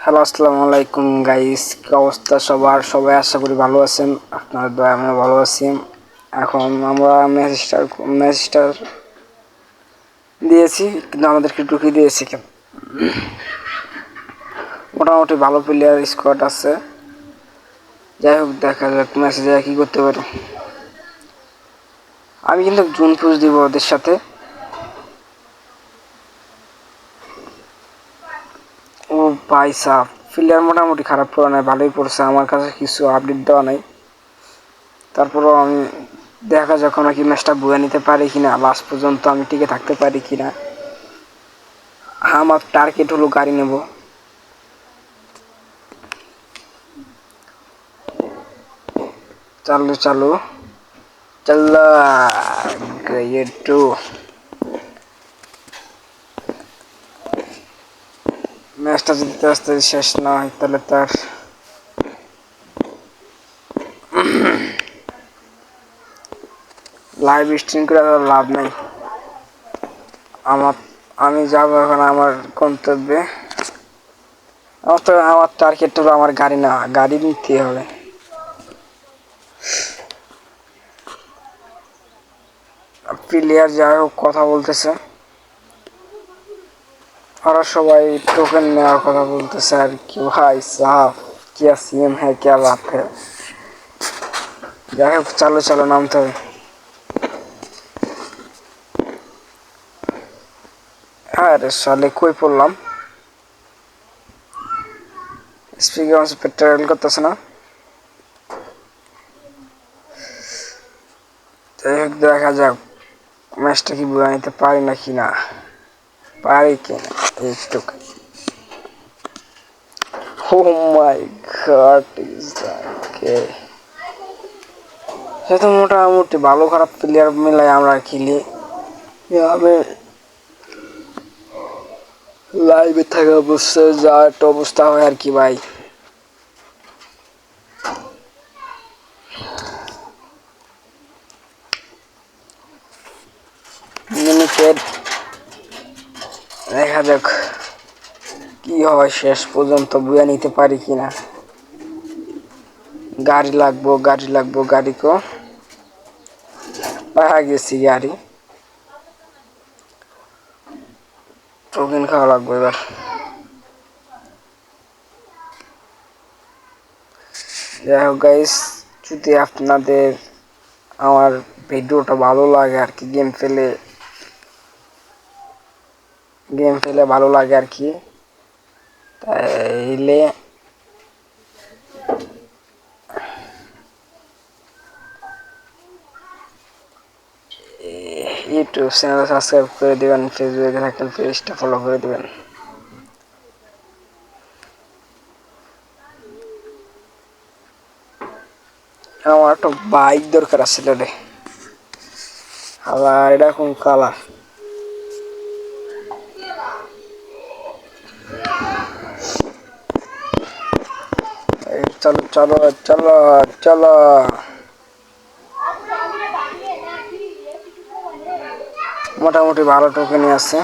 Hello, আসসালামু আলাইকুম guys. কি অবস্থা সবার? সবাই আশা করি ভালো আছেন। আপনার দয়া আমরা ভালো আছি। এখন আমরা ম্যাচ স্টার দিয়েছি, কিন্তু আমাদেরকে ঢুকিয়ে দিয়েছি কেন? মোটামুটি ভালো প্লেয়ার স্কোয়াড আছে। যাই হোক, দেখা যাক ম্যাচে যায় কী করতে পারি। আমি কিন্তু জুন পুষ দিব ওদের সাথে। ও ভাই সাহ, প্লেয়ার মোটামুটি খারাপ পড়ে নাই, ভালোই পড়ছে। আমার কাছে কিছু আপডেট দেওয়া নাই, তারপরেও আমি দেখা যাক আমরা কি ম্যাচটা বয়ে নিতে পারি কিনা, লাস্ট পর্যন্ত আমি টিকে থাকতে পারি কিনা। আমার টার্গেট হলো গাড়ি নেব। চালু চালু চাল্লা একটু ম্যাচটা জিততে আসতে শেষ না হয় তাহলে তার লাইভ স্ট্রিম করে লাভ নেই। আমি যাবো এখন আমার গন্তব্যে। আমার টার্গেট হলো আমার গাড়ি না, গাড়ি নিতে হবে। প্লেয়ার যাই হোক কথা বলতেছে, ওরা সবাই টোকেন নেওয়ার কথা বলতেছে আর কি। ভাই সাহাব, क्या सीन है, क्या बात है। যাই হোক, চালো চালো নামতে হবে। আরে সালে কই পড়লাম? স্পিকার পেট্রোল করতেছে না। যাই হোক, দেখা যাক ম্যাচটা কি বুঝে নিতে পারি না কি না পারি কিনা একটু। Oh my god, is that okay? সে তো মোটামুটি ভালো খারাপ প্লেয়ার মিলাই আমরা খেলি। আমি লাইভে থাকা অবস্থায় যা একটা অবস্থা হয় আর কি ভাই। মিনিটের দেখা যাক কি হয়, শেষ পর্যন্ত বুঝে নিতে পারি কিনা। গাড়ি লাগবো, গাড়ি কো পাওয়া গেছি গাড়ি। টোকেন খাওয়া লাগবে এবার। যাই হোক গাইস, যদি আপনাদের আমার ভিডিওটা ভালো লাগে আর কি, গেম ফেলে ভালো লাগে আর কি, তাইলে ইউটিউব চ্যানেল সাবস্ক্রাইব করে দেবেন, ফেসবুকে থাকলে পেজটা ফলো করে দেবেন। আমার একটা বাইক দরকার আছে রে। আবার এটা কোন কালার? চলো চলো চলো চলো। মোটামুটি ভালো টোকেনই আছে।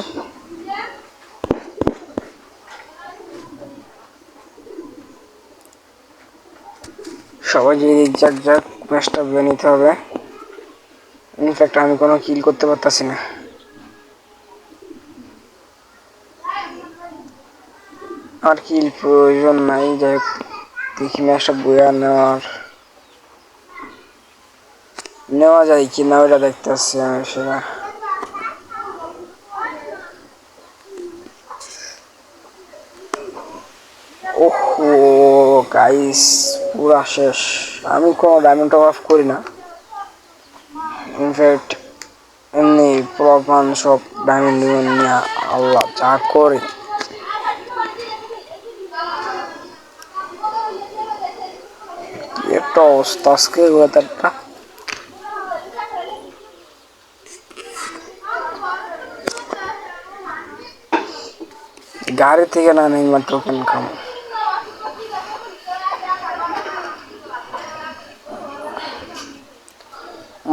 সবাই যদি যাক যাক ম্যাচটা বুঝে নিতে হবে। ইনফ্যাক্ট আমি কোনো কিল করতে পারতাছি না। আর কিল প্রয়োজন নাই। যাই হোক, দেখি ম্যাচটা বুঝে নেওয়া যায় কি না ওইটা দেখতে আসছি আমি। সেটা ওহো গাইস, পুরা শেষ। আমি কোনো ডায়মন্ড অফ করি না, ইনফ্যাক্ট এমনি প্রমাণ সব ডায়মন্ড নিয়ে আল্লাহ যা করে। একটা অবস্থা আজকে ওয়েদারটা। গাড়ি থেকে না নেই মা টোকেন খাম।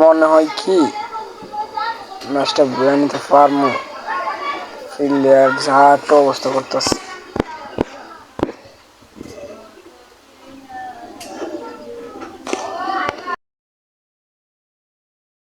মনে হয় কি ম্যাচটা বুঝে নিতে পারবো। ফিল্ডার যা একটা অবস্থা করতেছে।